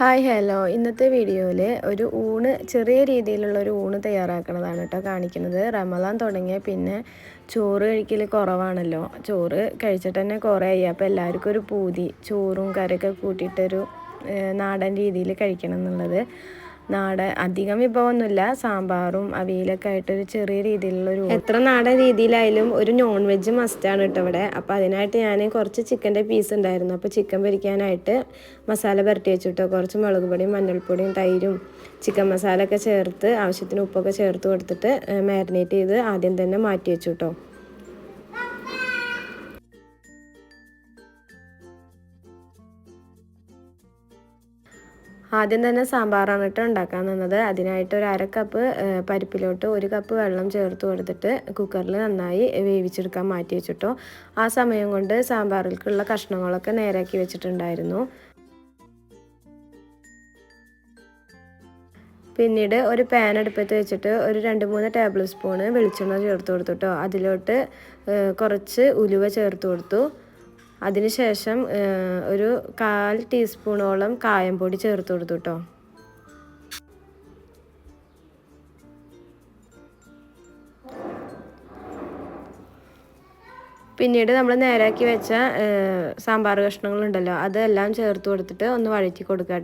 Hi hello ഇന്നത്തെ വീഡിയോയിൽ ഒരു ഊണ് ചെറിയ രീതിയിലുള്ള ഒരു ഊണ് തയ്യാറാക്കുന്നതാണ് കേട്ടോ കാണിക്കുന്നത്. റമദാൻ തുടങ്ങിയ പിന്നെ ചോറ് കഴിക്കൽ കുറവാണല്ലോ. ചോറ് കഴിച്ചിട്ട് തന്നെ കുറേ ആയി. അപ്പോൾ എല്ലാവർക്കും ഒരു പൂതി ചോറും കറിയൊക്കെ കൂട്ടിയിട്ടൊരു നാടൻ രീതിയിൽ കഴിക്കണം എന്നുള്ളത്. അധികം വിഭവമൊന്നുമില്ല, സാമ്പാറും അവിയലൊക്കെ ആയിട്ടൊരു ചെറിയ രീതിയിലുള്ളൊരു എത്ര നാടൻ രീതിയിലായാലും ഒരു നോൺ വെജ് മസ്റ്റാണ് കേട്ടോ ഇവിടെ. അപ്പോൾ അതിനായിട്ട് ഞാൻ കുറച്ച് ചിക്കൻ്റെ പീസ് ഉണ്ടായിരുന്നു. അപ്പോൾ ചിക്കൻ പൊരിക്കാനായിട്ട് മസാല പുരട്ടി വെച്ചിട്ടോ, കുറച്ച് മുളക് പൊടിയും മഞ്ഞൾപ്പൊടിയും തൈരും ചിക്കൻ മസാല ഒക്കെ ചേർത്ത് ആവശ്യത്തിന് ഉപ്പൊക്കെ ചേർത്ത് കൊടുത്തിട്ട് മാരിനേറ്റ് ചെയ്ത് ആദ്യം തന്നെ മാറ്റി വെച്ചു കേട്ടോ. ആദ്യം തന്നെ സാമ്പാറാണ് കേട്ടോ ഉണ്ടാക്കാൻ നിന്നത്. അതിനായിട്ട് ഒരു 1/2 കപ്പ് പരിപ്പിലോട്ട് 1 കപ്പ് വെള്ളം ചേർത്ത് കൊടുത്തിട്ട് കുക്കറിൽ നന്നായി വേവിച്ചെടുക്കാൻ മാറ്റി വെച്ചിട്ടോ. ആ സമയം കൊണ്ട് സാമ്പാറിലേക്കുള്ള കഷ്ണങ്ങളൊക്കെ നേരാക്കി വെച്ചിട്ടുണ്ടായിരുന്നു. പിന്നീട് ഒരു പാൻ അടുപ്പത്ത് വെച്ചിട്ട് ഒരു 2-3 ടേബിൾ സ്പൂണ് വെളിച്ചെണ്ണ ചേർത്ത് കൊടുത്തിട്ടോ. അതിലോട്ട് കുറച്ച് ഉലുവ ചേർത്ത് കൊടുത്തു. അതിനുശേഷം ഒരു 1/4 ടീസ്പൂണോളം കായംപൊടി ചേർത്ത് കൊടുത്തു കേട്ടോ. പിന്നീട് നമ്മൾ നേരാക്കി വെച്ച സാമ്പാർ കഷ്ണങ്ങളുണ്ടല്ലോ, അതെല്ലാം ചേർത്ത് കൊടുത്തിട്ട് ഒന്ന് വഴറ്റി കൊടുക്കുക.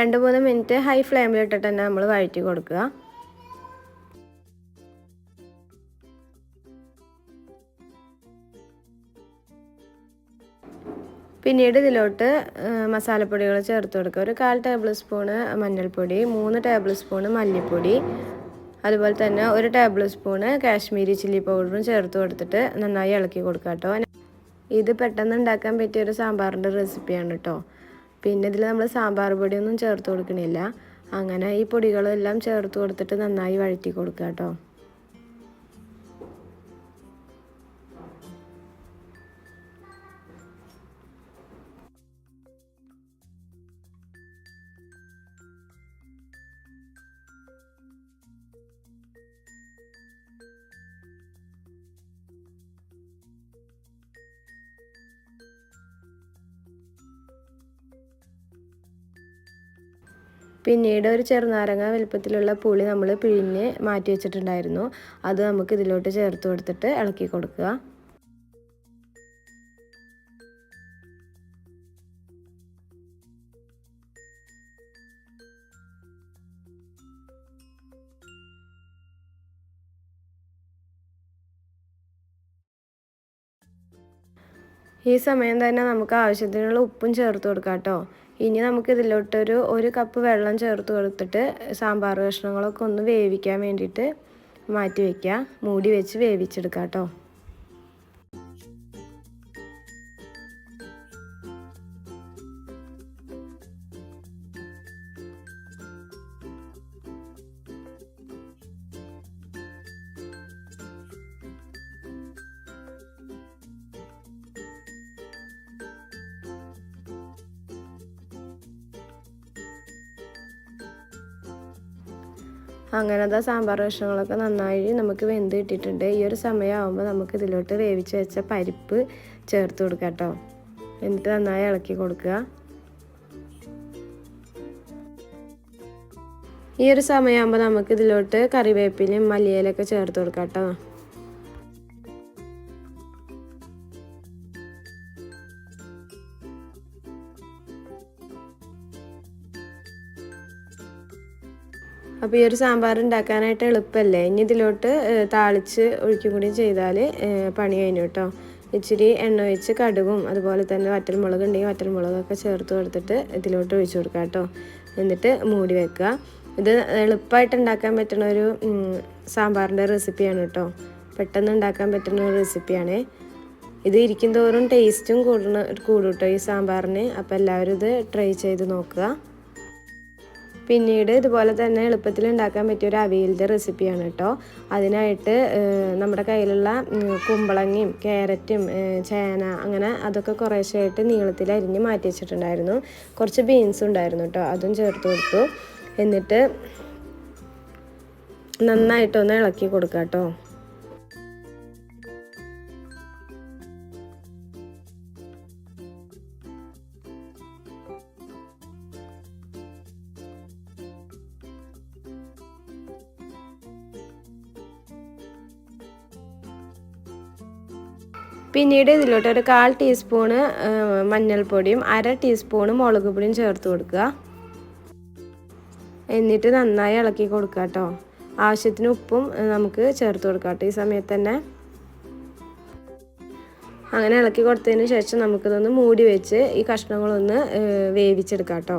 2-3 മിനിറ്റ് ഹൈ ഫ്ലെയിമിലിട്ടിട്ട് തന്നെ നമ്മൾ വഴറ്റി കൊടുക്കുക. പിന്നീട് ഇതിലോട്ട് മസാലപ്പൊടികൾ ചേർത്ത് കൊടുക്കുക. ഒരു 1/4 ടേബിൾ സ്പൂണ് മഞ്ഞൾപ്പൊടി, 3 ടേബിൾ സ്പൂണ് മല്ലിപ്പൊടി, അതുപോലെ തന്നെ 1 ടേബിൾ സ്പൂണ് കാശ്മീരി ചില്ലി പൗഡറും ചേർത്ത് കൊടുത്തിട്ട് നന്നായി ഇളക്കി കൊടുക്കുക കേട്ടോ. ഇത് പെട്ടെന്ന് ഉണ്ടാക്കാൻ പറ്റിയൊരു സാമ്പാറിൻ്റെ റെസിപ്പിയാണ് കേട്ടോ. പിന്നെ ഇതിൽ നമ്മൾ സാമ്പാർ പൊടിയൊന്നും ചേർത്ത് കൊടുക്കണില്ല. അങ്ങനെ ഈ പൊടികളെല്ലാം ചേർത്ത് കൊടുത്തിട്ട് നന്നായി വഴറ്റി കൊടുക്കുക കേട്ടോ. പിന്നീട് ഒരു ചെറുനാരങ്ങ വലുപ്പത്തിലുള്ള പുളി നമ്മൾ പിഴിഞ്ഞ് മാറ്റി വെച്ചിട്ടുണ്ടായിരുന്നു. അത് നമുക്ക് ഇതിലോട്ട് ചേർത്ത് കൊടുത്തിട്ട് ഇളക്കി കൊടുക്കുക. ഈ സമയം തന്നെ നമുക്ക് ആവശ്യത്തിനുള്ള ഉപ്പും ചേർത്ത് കൊടുക്കാം കേട്ടോ. ഇനി നമുക്ക് ഇതിലോട്ടൊരു 1 കപ്പ് വെള്ളം ചേർത്ത് കൊടുത്തിട്ട് സാമ്പാർ കഷ്ണങ്ങളൊക്കെ ഒന്ന് വേവിക്കാൻ വേണ്ടിയിട്ട് മാറ്റി വയ്ക്കുക. മൂടി വെച്ച് വേവിച്ചെടുക്കാം കേട്ടോ. അങ്ങനത്തെ സാമ്പാർ കഷ്ണങ്ങളൊക്കെ നന്നായി നമുക്ക് വെന്ത് കിട്ടിയിട്ടുണ്ട്. ഈ ഒരു സമയമാകുമ്പോൾ നമുക്ക് ഇതിലോട്ട് വേവിച്ച് വെച്ച പരിപ്പ് ചേർത്ത് കൊടുക്കാം കേട്ടോ. എന്നിട്ട് നന്നായി ഇളക്കി കൊടുക്കുക. ഈ ഒരു സമയമാകുമ്പോൾ നമുക്ക് ഇതിലോട്ട് കറിവേപ്പിലയും മല്ലിയിലൊക്കെ ചേർത്ത് കൊടുക്കാം കേട്ടോ. അപ്പോൾ ഈ ഒരു സാമ്പാർ ഉണ്ടാക്കാനായിട്ട് എളുപ്പമല്ലേ. ഇനി ഇതിലോട്ട് താളിച്ച് ഒഴിക്കും കൂടി ചെയ്താൽ പണി കഴിഞ്ഞു കേട്ടോ. ഇച്ചിരി എണ്ണ ഒഴിച്ച് കടുകും അതുപോലെ തന്നെ വറ്റൽമുളക് ഉണ്ടെങ്കിൽ വറ്റൽമുളകൊക്കെ ചേർത്ത് കൊടുത്തിട്ട് ഇതിലോട്ട് ഒഴിച്ച് കൊടുക്കുക കേട്ടോ. എന്നിട്ട് മൂടി വെക്കുക. ഇത് എളുപ്പമായിട്ട് ഉണ്ടാക്കാൻ പറ്റുന്ന ഒരു സാമ്പാറിൻ്റെ റെസിപ്പിയാണ് കേട്ടോ. പെട്ടെന്ന് ഉണ്ടാക്കാൻ പറ്റുന്ന ഒരു റെസിപ്പിയാണ്. ഇത് ഇരിക്കും തോറും ടേസ്റ്റും കൂടും കേട്ടോ ഈ സാമ്പാറിന്. അപ്പോൾ എല്ലാവരും ഇത് ട്രൈ ചെയ്ത് നോക്കുക. പിന്നീട് ഇതുപോലെ തന്നെ എളുപ്പത്തിൽ ഉണ്ടാക്കാൻ പറ്റിയൊരു അവിയലിൻ്റെ റെസിപ്പിയാണ് കേട്ടോ. അതിനായിട്ട് നമ്മുടെ കയ്യിലുള്ള കുമ്പളങ്ങയും ക്യാരറ്റും ചേന അങ്ങനെ അതൊക്കെ കുറേശ്ശെയായിട്ട് നീളത്തിൽ അരിഞ്ഞ് മാറ്റി വെച്ചിട്ടുണ്ടായിരുന്നു. കുറച്ച് ബീൻസും ഉണ്ടായിരുന്നു കേട്ടോ, അതും ചേർത്ത് കൊടുത്തു. എന്നിട്ട് നന്നായിട്ടൊന്ന് ഇളക്കി കൊടുക്കുക കേട്ടോ. പിന്നീട് ഇതിലോട്ട് ഒരു 1/4 ടീസ്പൂണ് മഞ്ഞൾപ്പൊടിയും 1/2 ടീസ്പൂണ് മുളക് പൊടിയും ചേർത്ത് കൊടുക്കുക. എന്നിട്ട് നന്നായി ഇളക്കി കൊടുക്കുക കേട്ടോ. ആവശ്യത്തിന് ഉപ്പും നമുക്ക് ചേർത്ത് കൊടുക്കാം കേട്ടോ ഈ സമയത്ത് തന്നെ. അങ്ങനെ ഇളക്കി കൊടുത്തതിന് ശേഷം നമുക്കിതൊന്ന് മൂടി വെച്ച് ഈ കഷ്ണങ്ങളൊന്ന് വേവിച്ചെടുക്കാം കേട്ടോ.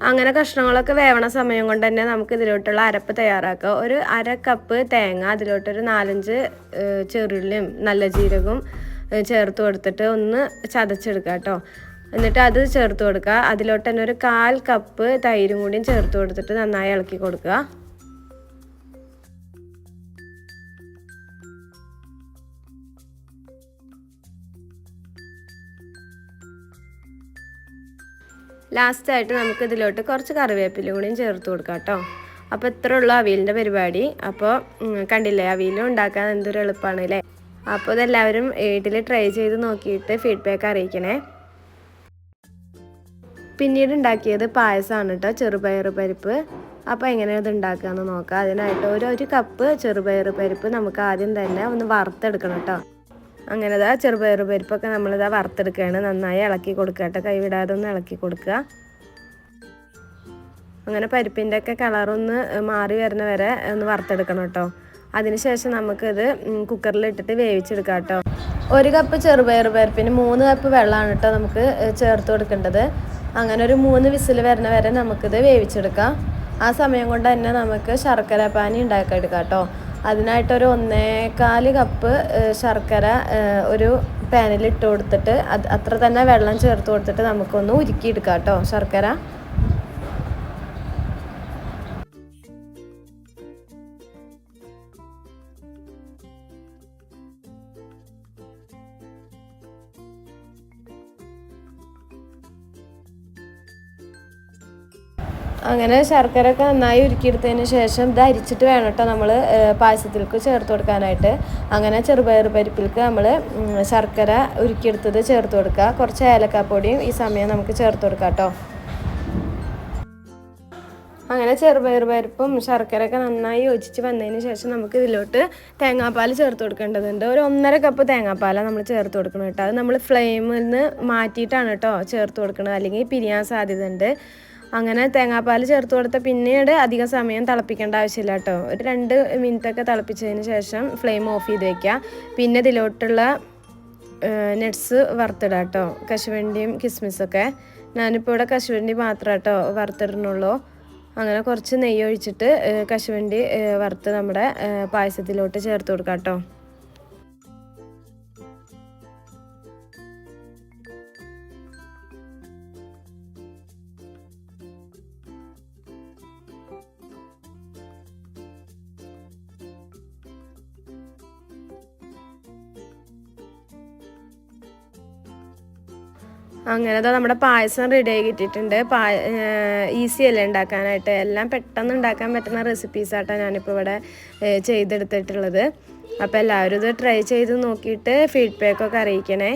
അങ്ങനെ കഷ്ണങ്ങളൊക്കെ വേവണ സമയം കൊണ്ട് തന്നെ നമുക്ക് ഇതിലോട്ടുള്ള അരപ്പ് തയ്യാറാക്കാം. ഒരു 1/2 കപ്പ് തേങ്ങ, അതിലോട്ടൊരു 4-5 ചെറുള്ളിയും നല്ല ജീരകവും ചേർത്ത് കൊടുത്തിട്ട് ഒന്ന് ചതച്ചെടുക്കുക കേട്ടോ. എന്നിട്ട് അത് ചേർത്ത് കൊടുക്കുക. അതിലോട്ട് തന്നെ ഒരു 1/4 കപ്പ് തൈരും കൂടിയും ചേർത്ത് കൊടുത്തിട്ട് നന്നായി ഇളക്കി കൊടുക്കുക. ലാസ്റ്റായിട്ട് നമുക്ക് ഇതിലോട്ട് കുറച്ച് കറിവേപ്പില കൂടിയും ചേർത്ത് കൊടുക്കാം കേട്ടോ. അപ്പോൾ ഇത്ര ഉള്ളൂ അവിയലിൻ്റെ പരിപാടി. അപ്പോൾ കണ്ടില്ലേ, അവിയലും ഉണ്ടാക്കാൻ എന്തൊരു എളുപ്പമാണ് അല്ലേ. അപ്പോൾ ഇതെല്ലാവരും വീട്ടിൽ ട്രൈ ചെയ്ത് നോക്കിയിട്ട് ഫീഡ്ബാക്ക് അറിയിക്കണേ. പിന്നീട് ഉണ്ടാക്കിയത് പായസമാണ് കേട്ടോ, ചെറുപയർ പരിപ്പ്. അപ്പോൾ എങ്ങനെയാണ് ഇത് ഉണ്ടാക്കുകയെന്ന് നോക്കാം. അതിനായിട്ട് ഒരു കപ്പ് ചെറുപയർ പരിപ്പ് നമുക്ക് ആദ്യം തന്നെ ഒന്ന് വറുത്തെടുക്കണം കേട്ടോ. അങ്ങനെ ചെറുപയർ പരിപ്പൊക്കെ നമ്മളിതാ വറുത്തെടുക്കുകയാണ്. നന്നായി ഇളക്കി കൊടുക്കുക കേട്ടോ, കൈവിടാതെ ഒന്ന് ഇളക്കി കൊടുക്കുക. അങ്ങനെ പരിപ്പിൻ്റെ ഒക്കെ കളറൊന്ന് മാറി വരുന്ന വരെ ഒന്ന് വറുത്തെടുക്കണം കേട്ടോ. അതിനുശേഷം നമുക്കിത് കുക്കറിലിട്ടിട്ട് വേവിച്ചെടുക്കാം കേട്ടോ. 1 കപ്പ് ചെറുപയർ പരിപ്പിന് 3 കപ്പ് വെള്ളമാണ് കേട്ടോ നമുക്ക് ചേർത്ത് കൊടുക്കേണ്ടത്. അങ്ങനെ ഒരു 3 വിസിൽ വരുന്ന വരെ നമുക്കിത് വേവിച്ചെടുക്കാം. ആ സമയം കൊണ്ട് തന്നെ നമുക്ക് ശർക്കര പാനി ഉണ്ടാക്കിയെടുക്കാം കേട്ടോ. അതിനായിട്ടൊരു 1/4 കപ്പ് ശർക്കര ഒരു പാനിൽ ഇട്ട് കൊടുത്തിട്ട് അത്ര തന്നെ വെള്ളം ചേർത്ത് കൊടുത്തിട്ട് നമുക്കൊന്ന് ഉരുക്കിയെടുക്കാം കേട്ടോ ശർക്കര. അങ്ങനെ ശർക്കര ഒക്കെ നന്നായി ഉരുക്കിയെടുത്തതിന് ശേഷം ഇത് അരിച്ചിട്ട് വേണം കേട്ടോ നമ്മൾ പായസത്തിലേക്ക് ചേർത്ത് കൊടുക്കാനായിട്ട്. അങ്ങനെ ചെറുപയർ പരിപ്പിലേക്ക് നമ്മൾ ശർക്കര ഉരുക്കിയെടുത്തത് ചേർത്ത് കൊടുക്കുക. കുറച്ച് ഏലക്കാപ്പൊടിയും ഈ സമയം നമുക്ക് ചേർത്ത് കൊടുക്കാം കേട്ടോ. അങ്ങനെ ചെറുപയർ പരിപ്പും ശർക്കരയൊക്കെ നന്നായി യോജിച്ച് വന്നതിന് ശേഷം നമുക്ക് ഇതിലോട്ട് തേങ്ങാപ്പാൽ ചേർത്ത് കൊടുക്കേണ്ടതുണ്ട്. ഒരു 1.5 കപ്പ് തേങ്ങാപ്പാലാണ് നമ്മൾ ചേർത്ത് കൊടുക്കണം കേട്ടോ. അത് നമ്മൾ ഫ്ലെയിമിൽ നിന്ന് മാറ്റിയിട്ടാണ് കേട്ടോ ചേർത്ത് കൊടുക്കുന്നത്, അല്ലെങ്കിൽ പിരിയാൻ സാധ്യത ഉണ്ട്. അങ്ങനെ തേങ്ങാപ്പാൽ ചേർത്ത് കൊടുത്ത പിന്നീട് അധികം സമയം തിളപ്പിക്കേണ്ട ആവശ്യമില്ല കേട്ടോ. ഒരു 2 മിനിറ്റൊക്കെ തിളപ്പിച്ചതിന് ശേഷം ഫ്ലെയിം ഓഫ് ചെയ്ത് വയ്ക്കുക. പിന്നെ ഇതിലോട്ടുള്ള നട്ട്സ് വറുത്തിടാം കേട്ടോ, കശുവണ്ടിയും കിസ്മിസൊക്കെ. ഞാനിപ്പോൾ ഇവിടെ കശുവണ്ടി മാത്രം കേട്ടോ വറുത്തിടുന്നുള്ളൂ. അങ്ങനെ കുറച്ച് നെയ്യ് ഒഴിച്ചിട്ട് കശുവണ്ടി വറുത്ത് നമ്മുടെ പായസത്തിലോട്ട് ചേർത്ത് കൊടുക്കാം കേട്ടോ. അങ്ങനെ നമ്മുടെ പായസം റെഡി ആയി കിട്ടിയിട്ടുണ്ട്. ഈസി അല്ലേ ഉണ്ടാക്കാനായിട്ട്, എല്ലാം പെട്ടെന്ന് ഉണ്ടാക്കാൻ പറ്റുന്ന റെസിപ്പീസായിട്ടാണ് ഞാനിപ്പോൾ ഇവിടെ ചെയ്തെടുത്തിട്ടുള്ളത്. അപ്പോൾ എല്ലാവരും ഇത് ട്രൈ ചെയ്ത് നോക്കിയിട്ട് ഫീഡ്ബാക്കൊക്കെ അറിയിക്കണേ.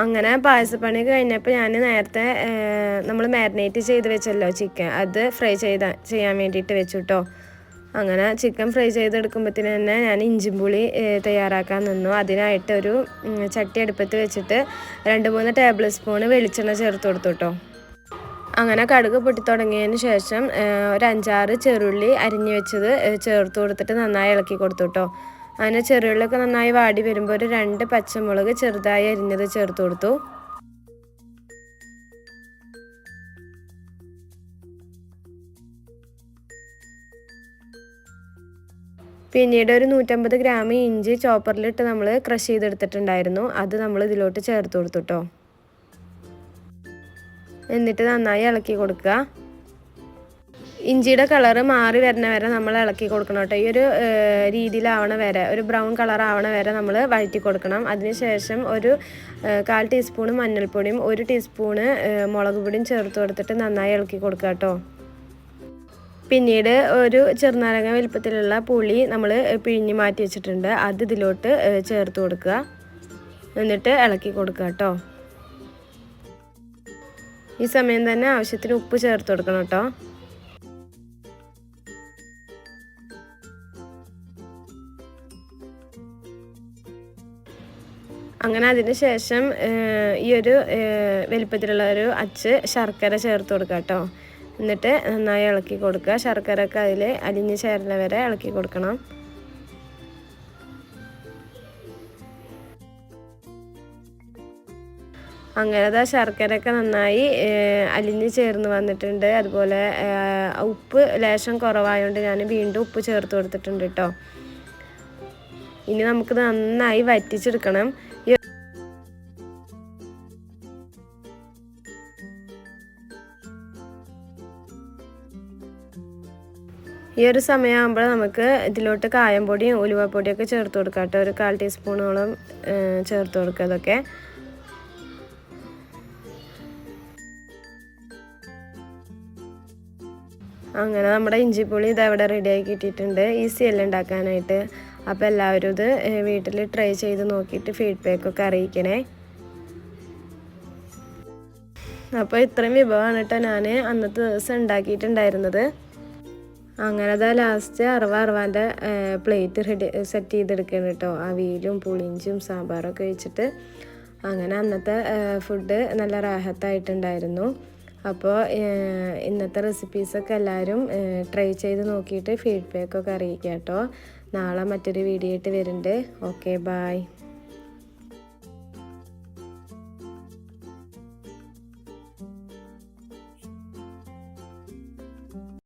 അങ്ങനെ പായസപ്പണി കഴിഞ്ഞപ്പോൾ ഞാൻ നേരത്തെ നമ്മൾ മാരിനേറ്റ് ചെയ്ത് വെച്ചല്ലോ ചിക്കൻ, അത് ഫ്രൈ ചെയ്യാൻ വേണ്ടിയിട്ട് വെച്ചു കേട്ടോ. അങ്ങനെ ചിക്കൻ ഫ്രൈ ചെയ്തെടുക്കുമ്പോഴത്തേന് തന്നെ ഞാൻ ഇഞ്ചിമ്പുളി തയ്യാറാക്കാൻ നിന്നു. അതിനായിട്ടൊരു ചട്ടി അടുപ്പത്ത് വെച്ചിട്ട് 2-3 ടേബിൾ സ്പൂൺ വെളിച്ചെണ്ണ ചേർത്ത് കൊടുത്തു കേട്ടോ. അങ്ങനെ കടുക് പൊട്ടി തുടങ്ങിയതിന് ശേഷം ഒരു 5-6 ചെറുള്ളി അരിഞ്ഞു വെച്ചത് ചേർത്ത് കൊടുത്തിട്ട് നന്നായി ഇളക്കി കൊടുത്തു കേട്ടോ. അങ്ങനെ ചെറുള്ളിയൊക്കെ നന്നായി വാടി വരുമ്പോൾ ഒരു 2 പച്ചമുളക് ചെറുതായി അരിഞ്ഞത് ചേർത്ത് കൊടുത്തു. പിന്നീട് ഒരു 150 ഗ്രാം ഇഞ്ചി ചോപ്പറിലിട്ട് നമ്മൾ ക്രഷ് ചെയ്തെടുത്തിട്ടുണ്ടായിരുന്നു, അത് നമ്മൾ ഇതിലോട്ട് ചേർത്ത് കൊടുത്തു കേട്ടോ. എന്നിട്ട് നന്നായി ഇളക്കി കൊടുക്കുക. ഇഞ്ചിയുടെ കളറ് മാറി വരുന്ന വരെ നമ്മൾ ഇളക്കി കൊടുക്കണം കേട്ടോ. ഈ ഒരു രീതിയിലാവണ വരെ, ഒരു ബ്രൗൺ കളർ ആവണ വരെ നമ്മൾ വഴറ്റി കൊടുക്കണം. അതിനുശേഷം ഒരു 1/4 ടീസ്പൂൺ മഞ്ഞൾപ്പൊടിയും 1 ടീസ്പൂണ് മുളക് പൊടിയും ചേർത്ത് കൊടുത്തിട്ട് നന്നായി ഇളക്കി കൊടുക്കുക കേട്ടോ. പിന്നീട് ഒരു ചെറുനാരങ്ങ വലുപ്പത്തിലുള്ള പുളി നമ്മൾ പിഴിഞ്ഞ് മാറ്റി വെച്ചിട്ടുണ്ട്. അത് ഇതിലോട്ട് ചേർത്ത് കൊടുക്കുക. എന്നിട്ട് ഇളക്കി കൊടുക്കുക കേട്ടോ. ഈ സമയം തന്നെ ആവശ്യത്തിന് ഉപ്പ് ചേർത്ത് കൊടുക്കണം കേട്ടോ. അങ്ങനെ അതിന് ശേഷം ഈ ഒരു വലുപ്പത്തിലുള്ള ഒരു അച്ച് ശർക്കര ചേർത്ത് കൊടുക്കുക കേട്ടോ. എന്നിട്ട് നന്നായി ഇളക്കി കൊടുക്കുക. ശർക്കര ഒക്കെ അതിൽ അലിഞ്ഞ് ചേരുന്ന വരെ ഇളക്കി കൊടുക്കണം. അങ്ങനെ ശർക്കരയൊക്കെ നന്നായി അലിഞ്ഞ് ചേർന്ന് വന്നിട്ടുണ്ട്. അതുപോലെ ഉപ്പ് ലേശം കുറവായതുകൊണ്ട് ഞാൻ വീണ്ടും ഉപ്പ് ചേർത്ത് കൊടുത്തിട്ടുണ്ട് കേട്ടോ. ഇനി നമുക്ക് നന്നായി വറ്റിച്ചെടുക്കണം. ഈ ഒരു സമയമാകുമ്പോൾ നമുക്ക് ഇതിലോട്ട് കായംപൊടിയും ഉലുവപ്പൊടിയൊക്കെ ചേർത്ത് കൊടുക്കാം കേട്ടോ. ഒരു 1/4 ടീസ്പൂണോളം ചേർത്ത് കൊടുക്കുക. അതൊക്കെ അങ്ങനെ നമ്മുടെ ഇഞ്ചിപ്പുളി ഇതവിടെ റെഡിയാക്കി കിട്ടിയിട്ടുണ്ട്. ഈസി അല്ല ഉണ്ടാക്കാനായിട്ട്. അപ്പോൾ എല്ലാവരും ഇത് വീട്ടിൽ ട്രൈ ചെയ്ത് നോക്കിയിട്ട് ഫീഡ്ബാക്കൊക്കെ അറിയിക്കണേ. അപ്പോൾ ഇത്രയും വിഭവമാണ് കേട്ടോ ഞാൻ അന്നത്തെ ദിവസം ഉണ്ടാക്കിയിട്ടുണ്ടായിരുന്നത്. അങ്ങനെ ലാസ്റ്റ് അറുവാൻ്റെ പ്ലേറ്റ് സെറ്റ് ചെയ്തെടുക്കണം കേട്ടോ. അവിയലും പുളിഞ്ചും സാമ്പാറൊക്കെ വെച്ചിട്ട്. അങ്ങനെ അന്നത്തെ ഫുഡ് നല്ല റാഹത്തായിട്ടുണ്ടായിരുന്നു. അപ്പോൾ ഇന്നത്തെ റെസിപ്പീസൊക്കെ എല്ലാവരും ട്രൈ ചെയ്ത് നോക്കിയിട്ട് ഫീഡ്ബാക്കൊക്കെ അറിയിക്കാം കേട്ടോ. നാളെ മറ്റൊരു വീഡിയോ ആയിട്ട് വരുന്നുണ്ട്. Okay, by.